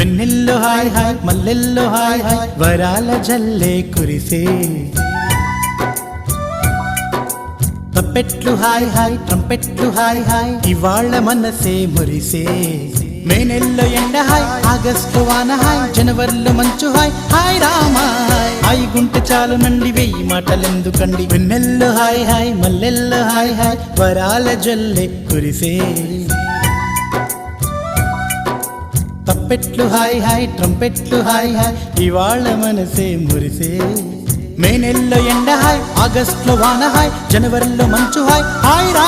వెన్నెల్లో hi hi మల్లెల్లో hi hi వరాల జల్లే కురిసే తప్పెట్లు హాయ్ హాయ్ ట్రంపెట్లు హాయ్ హాయ్ ఇవాళ మనసే మురిసే మే నెల్లో ఎండ హాయ్ ఆగస్టు వాన హాయ్ జనవరిలో మంచు హాయ్ హాయ్ రామా హాయ్ గుంటె చాలు నండి వెయ్యి మాటలెందుకండి వెన్నెల్లో హాయ్ హాయ్ మల్లెల్లో హాయ్ హాయ్ వరాల జల్లే కురిసే తప్పెట్లు హాయ్ హాయ్ ట్రంపెట్లు హాయ్ హాయ్ ఇవాళ మనసే మురిసే మే నెల్లో ఎండ హాయ్ ఆగస్టులో వాన హాయ్ జనవరిలో మంచు హాయ్ హాయ్ రా